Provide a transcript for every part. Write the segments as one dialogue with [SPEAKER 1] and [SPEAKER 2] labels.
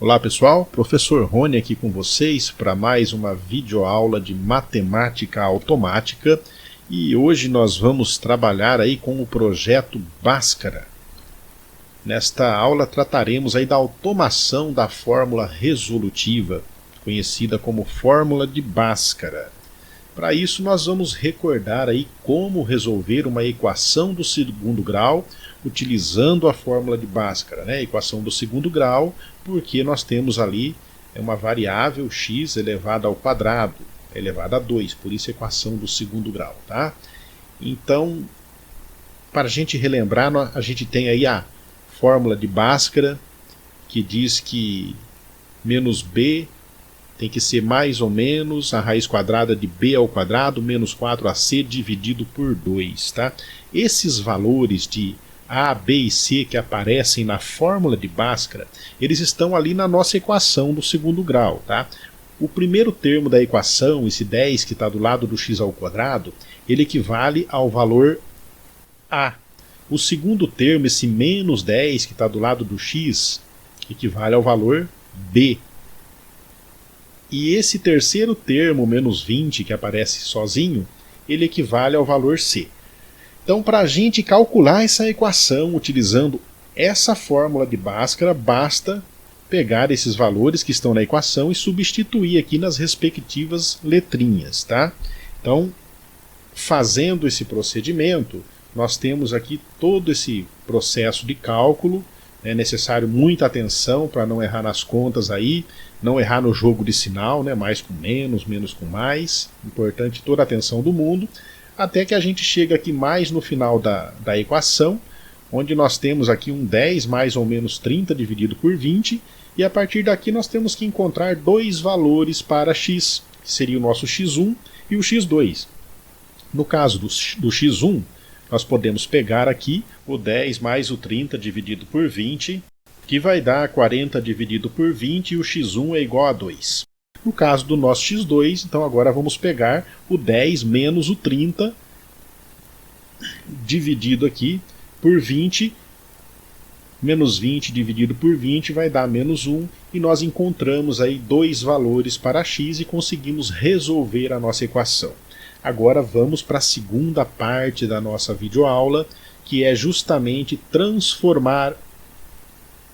[SPEAKER 1] Olá pessoal, professor Rony aqui com vocês para mais uma videoaula de matemática automática e hoje nós vamos trabalhar aí com o projeto Bhaskara. Nesta aula trataremos aí da automação da fórmula resolutiva, conhecida como fórmula de Bhaskara. Para isso nós vamos recordar aí como resolver uma equação do segundo grau utilizando a fórmula de Bhaskara, né? Equação do segundo grau, porque nós temos ali uma variável x elevada ao quadrado, elevada a 2, por isso equação do segundo grau, tá? Então, para a gente relembrar, a gente tem aí a fórmula de Bhaskara, que diz que menos b tem que ser mais ou menos a raiz quadrada de b ao quadrado menos 4ac dividido por 2, tá? Esses valores de a, b e c que aparecem na fórmula de Bhaskara, eles estão ali na nossa equação do segundo grau, tá? O primeiro termo da equação, esse 10 que está do lado do x ao quadrado, ele equivale ao valor a. O segundo termo, esse menos 10 que está do lado do x, equivale ao valor b. E esse terceiro termo, menos 20, que aparece sozinho, ele equivale ao valor c. Então, para a gente calcular essa equação utilizando essa fórmula de Bhaskara, basta pegar esses valores que estão na equação e substituir aqui nas respectivas letrinhas, tá? Então, fazendo esse procedimento, nós temos aqui todo esse processo de cálculo. É necessário muita atenção para não errar nas contas aí, não errar no jogo de sinal, né? Mais com menos, menos com mais. Importante toda a atenção do mundo. Até que a gente chega aqui mais no final da equação, onde nós temos aqui um 10 mais ou menos 30 dividido por 20, e a partir daqui nós temos que encontrar dois valores para x, que seria o nosso x1 e o x2. No caso do x1, nós podemos pegar aqui o 10 mais o 30 dividido por 20, que vai dar 40 dividido por 20, e o x1 é igual a 2. No caso do nosso x2, então agora vamos pegar o 10 menos o 30 dividido aqui por 20, menos 20 dividido por 20 vai dar menos 1, e nós encontramos aí dois valores para x e conseguimos resolver a nossa equação. Agora vamos para a segunda parte da nossa videoaula, que é justamente transformar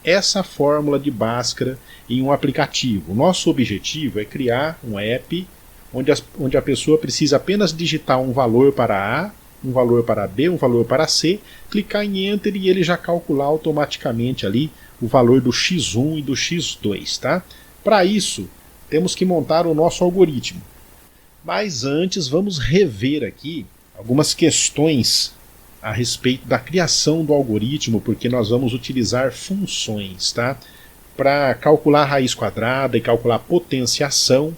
[SPEAKER 1] essa fórmula de Bhaskara em um aplicativo. O nosso objetivo é criar um app onde a pessoa precisa apenas digitar um valor para A, um valor para B, um valor para C, clicar em Enter e ele já calcular automaticamente ali o valor do x1 e do x2, tá? Para isso, temos que montar o nosso algoritmo. Mas antes, vamos rever aqui algumas questões a respeito da criação do algoritmo, porque nós vamos utilizar funções, tá? Para calcular raiz quadrada e calcular potenciação,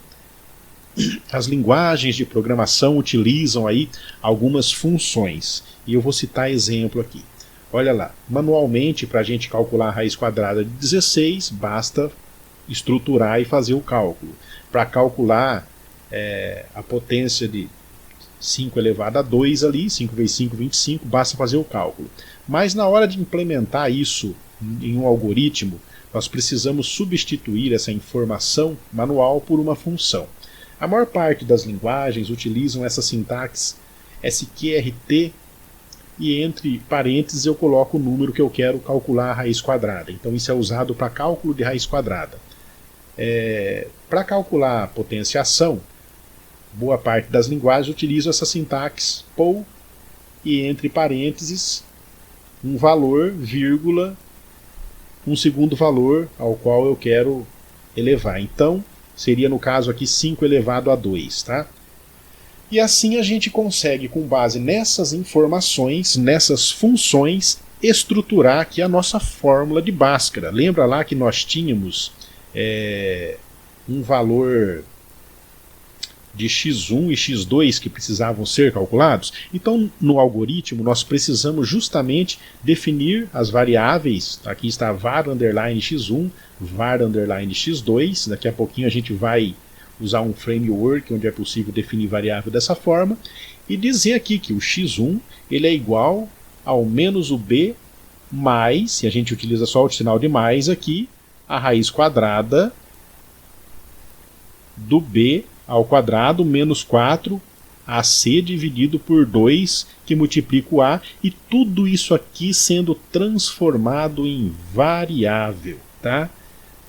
[SPEAKER 1] as linguagens de programação utilizam aí algumas funções. E eu vou citar exemplo aqui. Olha lá, manualmente, para a gente calcular a raiz quadrada de 16, basta estruturar e fazer o cálculo. Para calcular a potência de 5 elevado a 2 ali, 5 vezes 5, 25, basta fazer o cálculo. Mas na hora de implementar isso em um algoritmo, nós precisamos substituir essa informação manual por uma função. A maior parte das linguagens utilizam essa sintaxe sqrt, e entre parênteses eu coloco o número que eu quero calcular a raiz quadrada. Então isso é usado para cálculo de raiz quadrada. Para calcular a potenciação, boa parte das linguagens utilizam essa sintaxe POU e entre parênteses um valor, vírgula, um segundo valor ao qual eu quero elevar. Então, seria no caso aqui 5 elevado a 2, tá? E assim a gente consegue, com base nessas informações, nessas funções, estruturar aqui a nossa fórmula de Bhaskara. Lembra lá que nós tínhamos um valor de x1 e x2 que precisavam ser calculados? Então, no algoritmo, nós precisamos justamente definir as variáveis. Aqui está var underline x1, var underline x2. Daqui a pouquinho a gente vai usar um framework onde é possível definir variável dessa forma e dizer aqui que o x1 ele é igual ao menos o b mais, e a gente utiliza só o sinal de mais aqui, a raiz quadrada do b ao quadrado menos 4ac dividido por 2, que multiplica o a, e tudo isso aqui sendo transformado em variável, tá?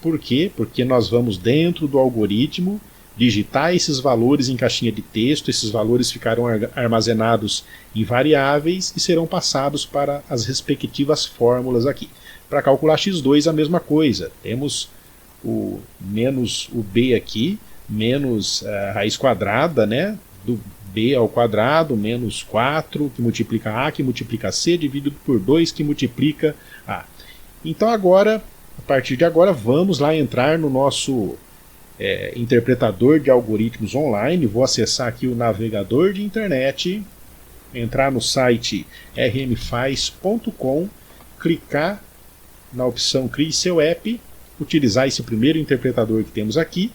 [SPEAKER 1] Por quê? Porque nós vamos dentro do algoritmo digitar esses valores em caixinha de texto, esses valores ficarão armazenados em variáveis e serão passados para as respectivas fórmulas aqui. Para calcular x2 a mesma coisa, temos o menos o b aqui, menos a raiz quadrada, né, do b ao quadrado, menos 4, que multiplica a, que multiplica c, dividido por 2, que multiplica a. Então agora, a partir de agora, vamos lá entrar no nosso interpretador de algoritmos online. Vou acessar aqui o navegador de internet, entrar no site rmfaz.com, clicar na opção Crie seu app, utilizar esse primeiro interpretador que temos aqui.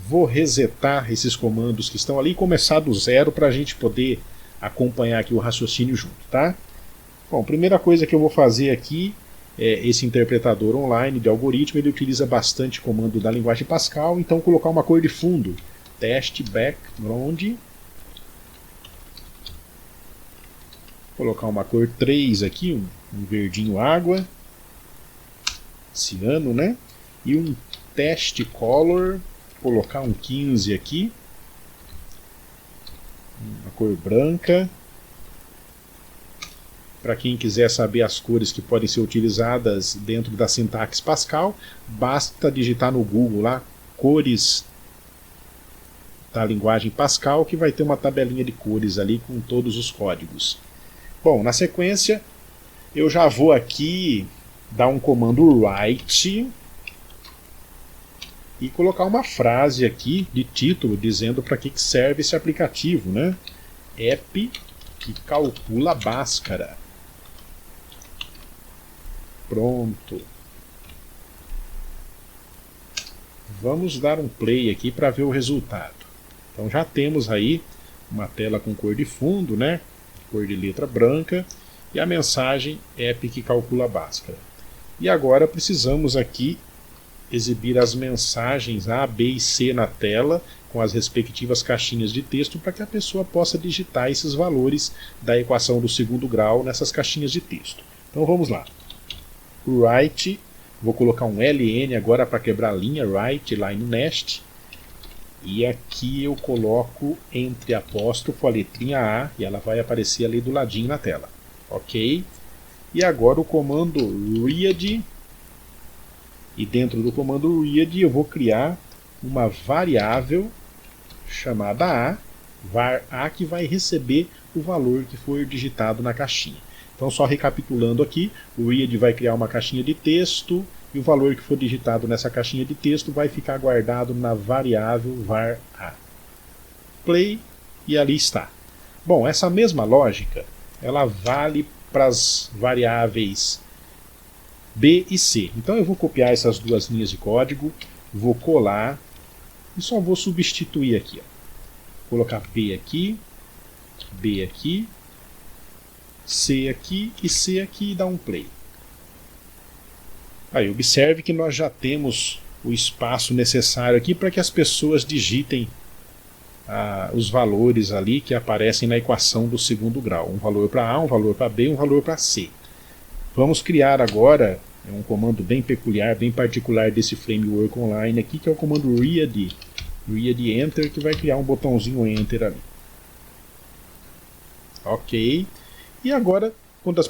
[SPEAKER 1] Vou resetar esses comandos que estão ali e começar do zero para a gente poder acompanhar aqui o raciocínio junto, tá? Bom, primeira coisa que eu vou fazer aqui é esse interpretador online de algoritmo. Ele utiliza bastante comando da linguagem Pascal, então colocar uma cor de fundo, teste background, colocar uma cor 3 aqui, um verdinho água, ciano, né? E um teste color, colocar um 15 aqui, uma cor branca. Para quem quiser saber as cores que podem ser utilizadas dentro da sintaxe Pascal, basta digitar no Google lá, cores da linguagem Pascal, que vai ter uma tabelinha de cores ali com todos os códigos. Bom, na sequência, eu já vou aqui dar um comando write e colocar uma frase aqui de título dizendo para que serve esse aplicativo, né? App que calcula Bhaskara. Pronto. Vamos dar um play aqui para ver o resultado. Então já temos aí uma tela com cor de fundo, né? Cor de letra branca, e a mensagem App que calcula Bhaskara. E agora precisamos aqui exibir as mensagens A, B e C na tela, com as respectivas caixinhas de texto, para que a pessoa possa digitar esses valores da equação do segundo grau nessas caixinhas de texto. Então vamos lá. Write, vou colocar um LN agora para quebrar a linha, write line nest, e aqui eu coloco entre apóstrofo a letrinha A, e ela vai aparecer ali do ladinho na tela. Ok? E agora o comando read, e dentro do comando read eu vou criar uma variável chamada A, var A, que vai receber o valor que for digitado na caixinha. Então, só recapitulando aqui, o read vai criar uma caixinha de texto, e o valor que for digitado nessa caixinha de texto vai ficar guardado na variável var A. Play, e ali está. Bom, essa mesma lógica, ela vale para as variáveis B e C. Então eu vou copiar essas duas linhas de código, vou colar, e só vou substituir aqui. Ó. Colocar B aqui, C aqui e C aqui, e dar um play. Aí observe que nós já temos o espaço necessário aqui para que as pessoas digitem os valores ali que aparecem na equação do segundo grau. Um valor para A, um valor para B, um valor para C. Vamos criar agora um comando bem peculiar, bem particular desse framework online aqui, que é o comando read enter, que vai criar um botãozinho enter ali. Ok. E agora, quando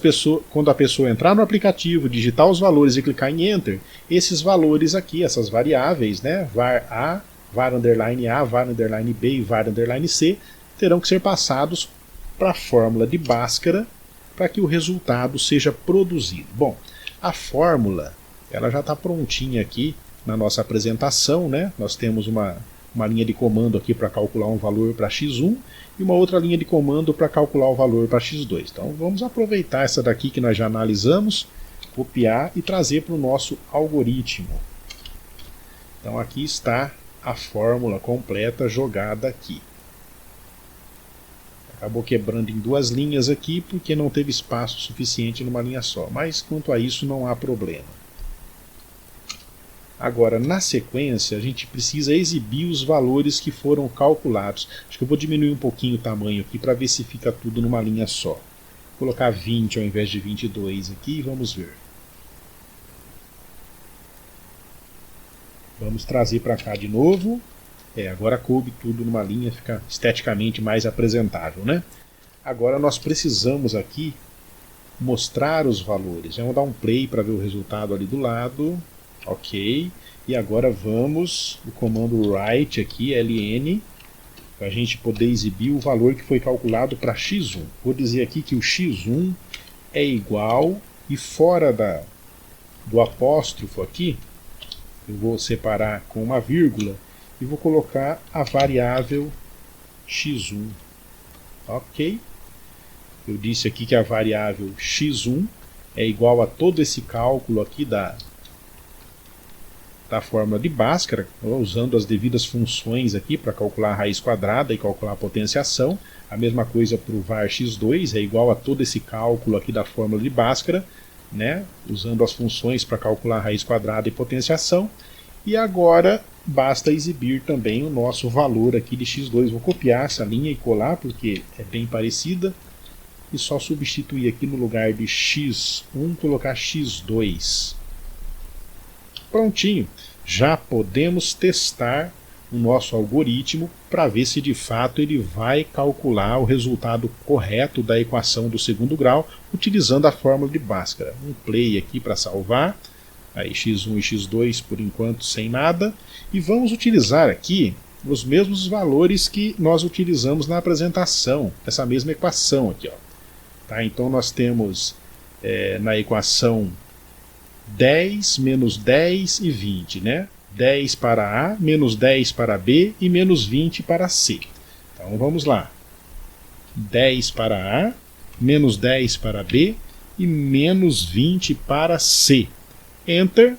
[SPEAKER 1] a pessoa entrar no aplicativo, digitar os valores e clicar em enter, esses valores aqui, essas variáveis, né, var A, var underline A, var underline B e var underline C, terão que ser passados para a fórmula de Bhaskara para que o resultado seja produzido. Bom, a fórmula ela já está prontinha aqui na nossa apresentação, né? Nós temos uma linha de comando aqui para calcular um valor para x1 e uma outra linha de comando para calcular o valor para x2. Então vamos aproveitar essa daqui que nós já analisamos, copiar e trazer para o nosso algoritmo. Então aqui está a fórmula completa jogada aqui. Acabou quebrando em duas linhas aqui porque não teve espaço suficiente numa linha só, mas quanto a isso não há problema. Agora, na sequência, a gente precisa exibir os valores que foram calculados. Acho que eu vou diminuir um pouquinho o tamanho aqui para ver se fica tudo numa linha só. Vou colocar 20 ao invés de 22 aqui e vamos ver. Vamos trazer para cá de novo. Agora coube tudo numa linha, fica esteticamente mais apresentável, né? Agora nós precisamos aqui mostrar os valores. Vamos dar um play para ver o resultado ali do lado. Ok. E agora vamos o comando write aqui, ln, para a gente poder exibir o valor que foi calculado para x1. Vou dizer aqui que o x1 é igual, e fora do apóstrofo aqui, eu vou separar com uma vírgula e vou colocar a variável x1. Ok. Eu disse aqui que a variável x1 é igual a todo esse cálculo aqui da fórmula de Bhaskara, usando as devidas funções aqui para calcular a raiz quadrada e calcular a potenciação. A mesma coisa para o var x2, é igual a todo esse cálculo aqui da fórmula de Bhaskara, né, usando as funções para calcular a raiz quadrada e potenciação. E agora basta exibir também o nosso valor aqui de x2. Vou copiar essa linha e colar porque é bem parecida. E só substituir aqui no lugar de x1, colocar x2. Prontinho, já podemos testar o nosso algoritmo para ver se de fato ele vai calcular o resultado correto da equação do segundo grau utilizando a fórmula de Bhaskara. Um play aqui para salvar, aí x1 e x2 por enquanto sem nada, e vamos utilizar aqui os mesmos valores que nós utilizamos na apresentação, essa mesma equação aqui, ó. Tá, então nós temos na equação 10, menos 10 e 20, né? 10 para A, menos 10 para B e menos 20 para C. Então vamos lá. 10 para A, menos 10 para B e menos 20 para C. Enter.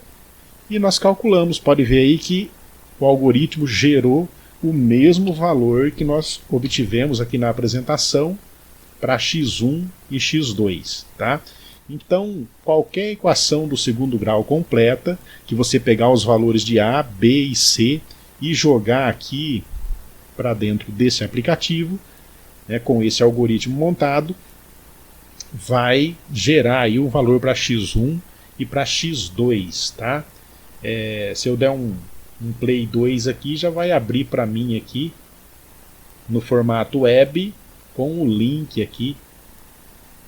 [SPEAKER 1] E nós calculamos. Pode ver aí que o algoritmo gerou o mesmo valor que nós obtivemos aqui na apresentação para x1 e x2, tá? Então, qualquer equação do segundo grau completa, que você pegar os valores de A, B e C e jogar aqui para dentro desse aplicativo, né, com esse algoritmo montado, vai gerar aí o valor para x1 e para x2, tá? Se eu der um play 2 aqui, já vai abrir para mim aqui no formato web com o link aqui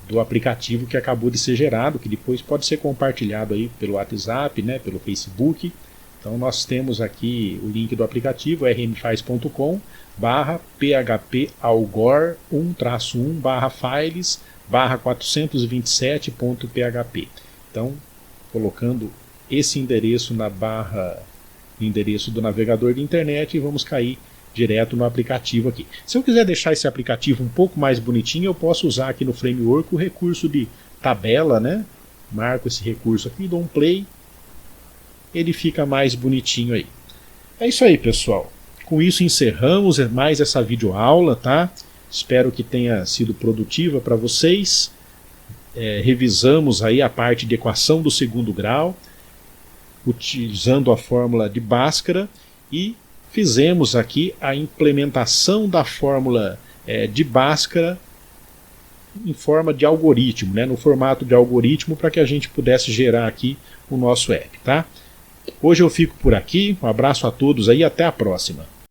[SPEAKER 1] do aplicativo que acabou de ser gerado, que depois pode ser compartilhado aí pelo WhatsApp, né, pelo Facebook. Então nós temos aqui o link do aplicativo rmfaz.com/php-algor1-1-files/427.php. Então, colocando esse endereço na barra endereço do navegador de internet, vamos cair direto no aplicativo aqui. Se eu quiser deixar esse aplicativo um pouco mais bonitinho, eu posso usar aqui no framework o recurso de tabela, né? Marco esse recurso aqui, dou um play, ele fica mais bonitinho aí. É isso aí, pessoal. Com isso encerramos mais essa videoaula, tá? Espero que tenha sido produtiva para vocês. Revisamos aí a parte de equação do segundo grau, utilizando a fórmula de Bhaskara, e fizemos aqui a implementação da fórmula de Bhaskara em forma de algoritmo, né, no formato de algoritmo, para que a gente pudesse gerar aqui o nosso app, tá? Hoje eu fico por aqui, um abraço a todos aí, até a próxima.